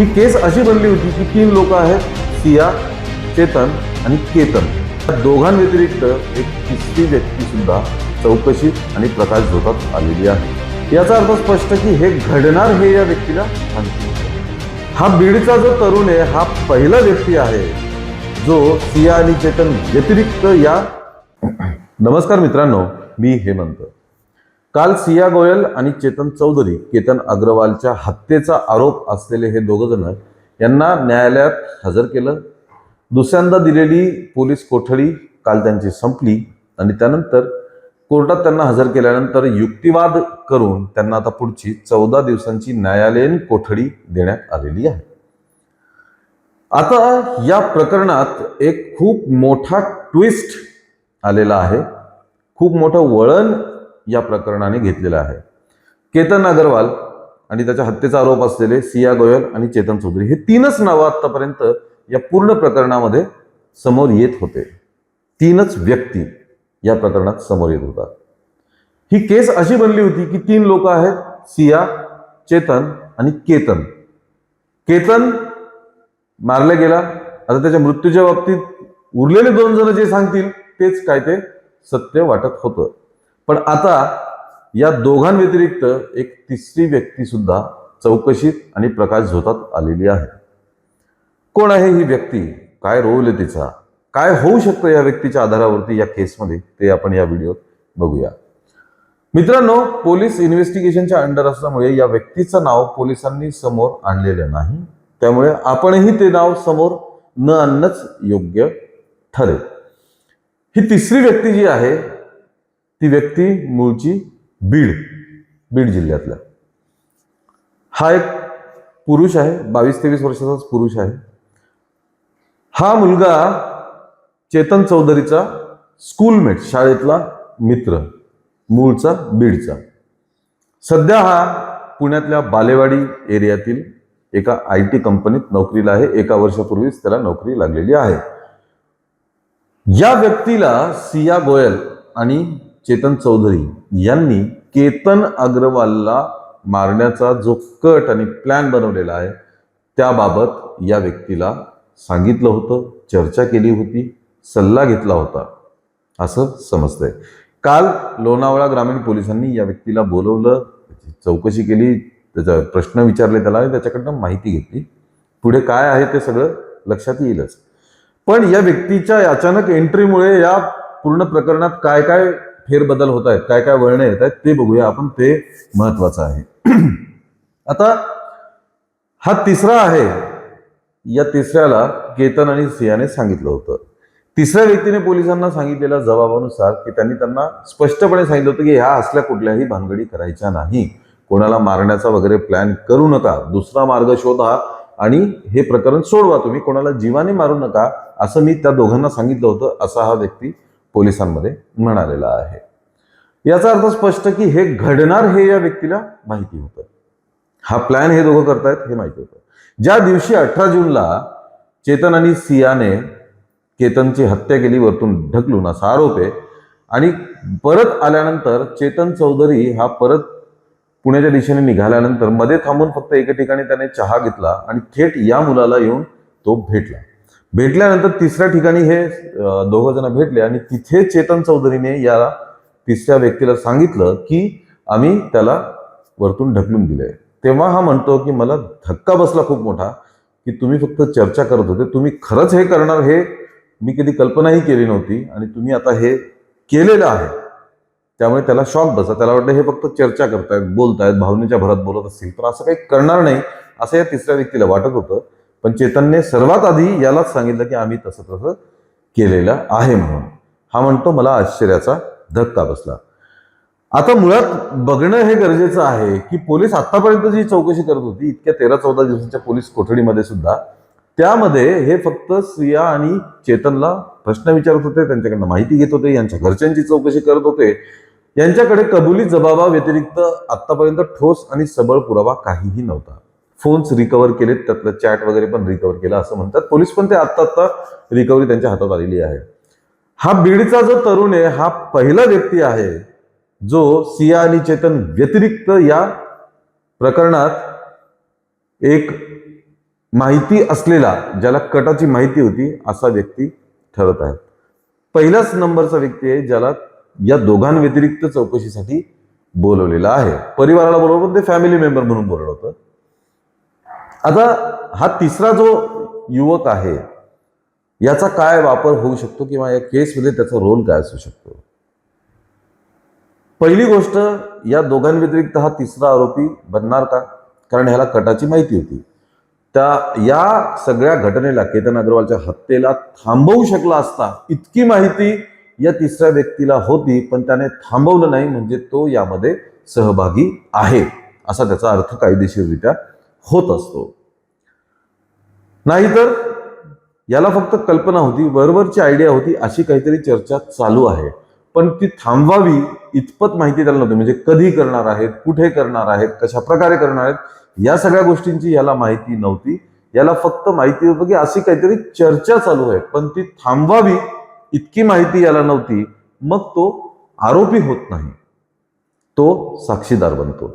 ही केस अशी बनली होती की 3 लोक आहेत, सिया, चेतन आणि केतन. या दोघांव्यतिरिक्त एक तिसरी व्यक्ती सुद्धा चौकशीत आणि प्रकाश झोतात आलेली आहे. याचा अर्थ स्पष्ट की हे घडणार हे या व्यक्तीला माहिती होतं. हा बीडचा जो तरुण आहे हा पहिला व्यक्ती आहे जो सिया आणि चेतन व्यतिरिक्त या नमस्कार मित्रांनो, मी हेमंत. काल सिया गोयल आणि चेतन चौधरी, केतन अग्रवालच्या हत्येचा आरोप असलेले हे दोघजण यांना न्यायालयात हजर केलं. दुसऱ्यांदा दिलेली पोलीस कोठडी काल त्यांची संपली आणि त्यानंतर कोर्टात त्यांना हजर केल्यानंतर युक्तिवाद करून त्यांना आता पुढची 14 दिवसांची न्यायालयीन कोठडी देण्यात आलेली आहे. आता या प्रकरणात एक खूप मोठा ट्विस्ट आलेला आहे. खूप मोठं वळण या प्रकरणाने घेतलेलं आहे. केतन अग्रवाल आणि त्याच्या हत्येचा आरोप असलेले सिया गोयल आणि चेतन चौधरी हे 3च नावं आतापर्यंत या पूर्ण प्रकरणामध्ये समोर येत होते. 3च व्यक्ती या प्रकरणात समोर येत होतात. ही केस अशी बनली होती की 3 लोक आहेत, सिया, चेतन आणि केतन. केतन मारला गेला. आता त्याच्या मृत्यूच्या बाबतीत उरलेले 2 जण जे सांगतील तेच काय ते सत्य वाटत होतं. पण आता या दोघांव्यतिरिक्त एक तिसरी व्यक्ती सुद्धा चौकशीत आणि प्रकाश झोतात आलेली आहे. कोण आहे ही व्यक्ती? काय रोल आहे तिचा? काय होऊ शकतं या व्यक्तीच्या आधारावरती या केसमध्ये, ते आपण या व्हिडिओत बघूया. मित्रांनो, पोलीस इन्व्हेस्टिगेशनच्या अंडर असल्यामुळे या व्यक्तीचं नाव पोलिसांनी समोर आणलेलं नाही. त्यामुळे आपणही ते नाव समोर न आणणंच योग्य ठरेल. ही तिसरी व्यक्ती जी आहे ती व्यक्ती मूळची बीड जिल्ह्यातला. हा एक पुरुष आहे, 22-23 वर्षाचाच पुरुष आहे. हा मुलगा चेतन चौधरीचा स्कूलमेट, शाळेतला मित्र, मूळचा बीडचा. सध्या हा पुण्यातल्या बालेवाडी एरियातील एका IT कंपनीत नोकरीला आहे. 1 वर्षापूर्वीच त्याला नोकरी लागलेली आहे. या व्यक्तीला सिया गोयल आणि चेतन चौधरी यांनी केतन अग्रवालला मारण्याचा जो कट आणि प्लॅन बनवलेला आहे त्याबाबत या व्यक्तीला सांगितलं होतं, चर्चा केली होती, सल्ला घेतला होता असं समजतंय. काल लोणावळा ग्रामीण पोलिसांनी या व्यक्तीला बोलवलं, चौकशी केली, त्याचा प्रश्न विचारले त्याला आणि त्याच्याकडनं माहिती घेतली. पुढे काय आहे ते सगळं लक्षात येईलच. पण या व्यक्तीच्या अचानक एंट्रीमुळे या पूर्ण प्रकरणात काय काय फेरबदल होत आहेत, काय काय वळणे येत आहेत ते बघूया आपण. ते महत्वाचं आहे. आता हा तिसरा आहे. या तिसऱ्याला केतन आणि सियाने सांगितलं होतं. तिसऱ्या व्यक्तीने पोलिसांना सांगितलेल्या जबाबानुसार की त्यांना स्पष्टपणे सांगितलं होतं की ह्या असल्या कुठल्याही भानगडी करायच्या नाही, कोणाला मारण्याचा वगैरे प्लॅन करू नका, दुसरा मार्ग शोधा आणि हे प्रकरण सोडवा, तुम्ही कोणाला जीवाने मारू नका, असं मी त्या दोघांना सांगितलं होतं, असा हा व्यक्ती पोलिसांमध्ये म्हणालेला आहे. याचा अर्थ स्पष्ट की हे घडणार हे या व्यक्तीला माहिती होतं. हा प्लॅन हे दोघं करतायत हे माहिती होतं. ज्या दिवशी 18 जूनला चेतन आणि सियाने केतनची हत्या केली वरतून ढकलून असा आरोप आहे, आणि परत आल्यानंतर चेतन चौधरी हा परत पुण्याच्या दिशेने निघाल्यानंतर मध्ये थांबून फक्त एका ठिकाणी त्याने चहा घेतला आणि थेट या मुलाला येऊन तो भेटला. भेटल्यानंतर तिसऱ्या ठिकाणी हे दोघं जण भेटले आणि तिथे चेतन चौधरीने या तिसऱ्या व्यक्तीला सांगितलं की आम्ही त्याला वरतून ढकलून दिलंय. तेव्हा हा म्हणतो की मला धक्का बसला खूप मोठा की तुम्ही फक्त चर्चा करत होते, तुम्ही खरंच हे करणार हे मी कधी कल्पनाही केली नव्हती आणि तुम्ही आता हे केलेलं आहे. त्यामुळे त्याला शॉक बसला. त्याला वाटलं हे फक्त चर्चा करतायत, बोलतायत, भावनेच्या भरात बोलत असतील, पण असं काही करणार नाही असं या तिसऱ्या व्यक्तीला वाटत होतं. पण चेतनने सर्वात आधी यालाच सांगितलं की आम्ही तसं केलेलं आहे म्हणून. हा म्हणतो मला आश्चर्याचा धक्का बसला. आता मुळात बघणं हे गरजेचं आहे की पोलीस आतापर्यंत जी चौकशी करत होती इतक्या 13-14 दिवसांच्या पोलीस कोठडीमध्ये सुद्धा, त्यामध्ये हे फक्त सिया आणि चेतनला प्रश्न विचारत होते, त्यांच्याकडनं माहिती घेत होते, यांच्या घरच्यांची चौकशी करत होते. यांच्याकडे कबुली जबाबा व्यतिरिक्त आतापर्यंत ठोस आणि सबळ पुरावा काहीही नव्हता. फोन्स रिकव्हर केलेत, त्यातलं चॅट वगैरे पण रिकव्हर केला असं म्हणतात पोलीस, पण ते आत्ता रिकव्हरी त्यांच्या हातात आलेली आहे. हा बीडचा जो तरुण आहे हा पहिला व्यक्ती आहे जो सिया आणि चेतन व्यतिरिक्त या प्रकरणात एक माहिती असलेला, ज्याला कटाची माहिती होती असा व्यक्ती ठरत आहे. पहिल्याच नंबरचा व्यक्ती आहे ज्याला या दोघांव्यतिरिक्त चौकशीसाठी बोलवलेलं आहे. परिवाराला बोलवलं, ते फॅमिली मेंबर म्हणून बोलवलं होतं. आता हा तिसरा जो युवक आहे याचा काय वापर होऊ शकतो किंवा या केसमध्ये त्याचा रोल काय असू शकतो? पहिली गोष्ट, या दोघांव्यतिरिक्त हा तिसरा आरोपी बनणार का? कारण ह्याला कटाची माहिती होती. या सगळ्या घटनेला, केतन अग्रवालच्या हत्येला थांबवू शकला असता इतकी माहिती या तिसऱ्या व्यक्तीला होती, पण त्याने थांबवलं नाही, म्हणजे तो यामध्ये सहभागी आहे असा त्याचा अर्थ कायदेशीररित्या होत असतो. नाहीतर याला फक्त कल्पना होती, वरवरची आयडिया होती, अशी काहीतरी चर्चा चालू आहे, पण ती थांबवावी इतपत माहिती त्याला नव्हती. म्हणजे कधी करणार आहेत, कुठे करणार आहेत, कशा प्रकारे करणार आहेत, या सगळ्या गोष्टींची याला माहिती नव्हती. याला फक्त माहिती होतं की अशी काहीतरी चर्चा चालू आहे, पण ती थांबवावी इतकी माहिती याला नव्हती. मग तो आरोपी होत नाही, तो साक्षीदार बनतो,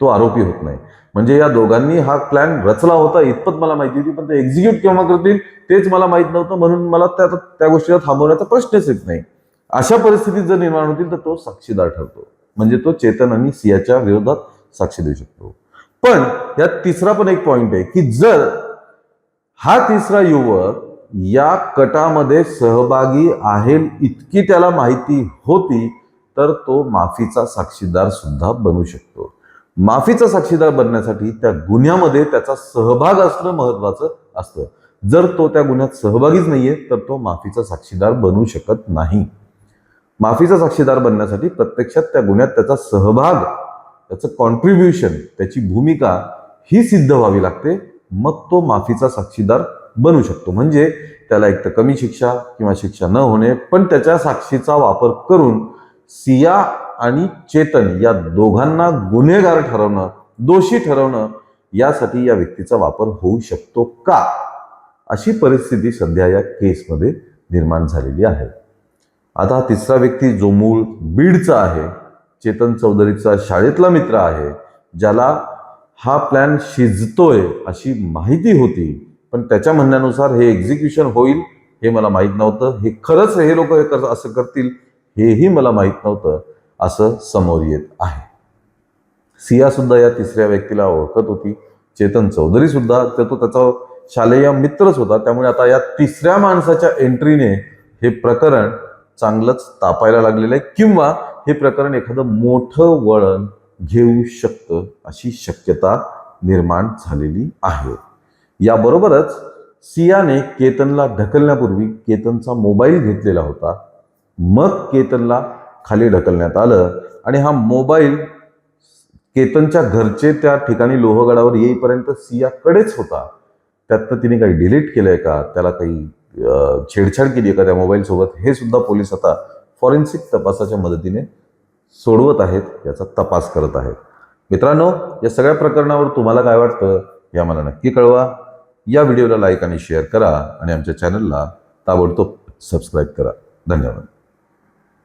तो आरोपी होत नाही. म्हणजे या दोघांनी हा प्लॅन रचला होता इतपत मला माहिती होती, पण ते एक्झिक्यूट केव्हा करतील तेच मला माहित नव्हतं, म्हणून मला त्या गोष्टीला थांबवण्याचा प्रश्नच येत नाही. अशा परिस्थितीत जर निर्माण होतील तर तो साक्षीदार ठरतो, म्हणजे तो चेतन आणि सियाच्या विरोधात साक्षी देऊ शकतो. पण यात तिसरा पण एक पॉइंट आहे की जर हा तिसरा युवक या कटामध्ये सहभागी आहे इतकी त्याला माहिती होती, तर तो माफीचा साक्षीदार सुद्धा बनू शकतो. माफीचा साक्षीदार बनण्यासाठी त्या गुन्ह्यामध्ये त्याचा सहभाग असणं महत्वाचं असतं. जर तो त्या गुन्ह्यात सहभागीच नाहीये तर तो माफीचा साक्षीदार बनू शकत नाही. माफीचा साक्षीदार बनण्यासाठी प्रत्यक्षात त्या गुन्ह्यात त्याचा सहभाग, त्याचं कॉन्ट्रीब्युशन, त्याची भूमिका ही सिद्ध व्हावी लागते. मग तो माफीचा साक्षीदार बनू शकतो. म्हणजे त्याला एक तर कमी शिक्षा किंवा शिक्षा न होणे, पण त्याच्या साक्षीचा वापर करून सिया आणि चेतन या दोघांना गुन्हेगार ठरवणं, दोषी ठरवणं, यासाठी या व्यक्तीचा वापर होऊ शकतो का, अशी परिस्थिती सध्या या केसमध्ये निर्माण झालेली आहे. आता हा तिसरा व्यक्ती जो मूळ बीडचा आहे, चेतन चौधरीचा शाळेतला मित्र आहे, ज्याला हा प्लॅन शिजतोय अशी माहिती होती, पण त्याच्या म्हणण्यानुसार हे एक्झिक्युशन होईल हे मला माहीत नव्हतं, हे खरंच हे लोक असं करतील हेही मला माहीत नव्हतं, असं समोर येत आहे. सिया सुद्धा या तिसऱ्या व्यक्तीला ओळखत होती, चेतन चौधरी सुद्धा, तो त्याचा शालेय मित्रच होता. त्यामुळे आता या तिसऱ्या माणसाच्या एंट्रीने हे प्रकरण चांगलंच तापायला लागलेलं आहे, किंवा हे प्रकरण एखादं मोठं वळण घेऊ शकतं अशी शक्यता निर्माण झालेली आहे. याबरोबरच सियाने केतनला ढकलण्यापूर्वी केतनचा मोबाईल घेतलेला होता. मग केतनला खाली ढकलण्यात आलं आणि हा मोबाईल केतनच्या घरचे त्या ठिकाणी लोहगडावर येईपर्यंत सियाकडेच होता. त्यातनं तिने काही डिलीट केलंय का, त्याला काही छेडछाड केली आहे का त्या मोबाईल सोबत, हे सुद्धा पोलीस आता फॉरेन्सिक तपासाच्या मदतीने सोडवत आहेत, याचा तपास करत आहेत. मित्रांनो, या सगळ्या प्रकरणावर तुम्हाला काय वाटतं हे आम्हाला नक्की कळवा. या व्हिडिओला लाईक आणि शेअर करा आणि आमच्या चॅनलला ताबडतोब सबस्क्राईब करा. धन्यवाद.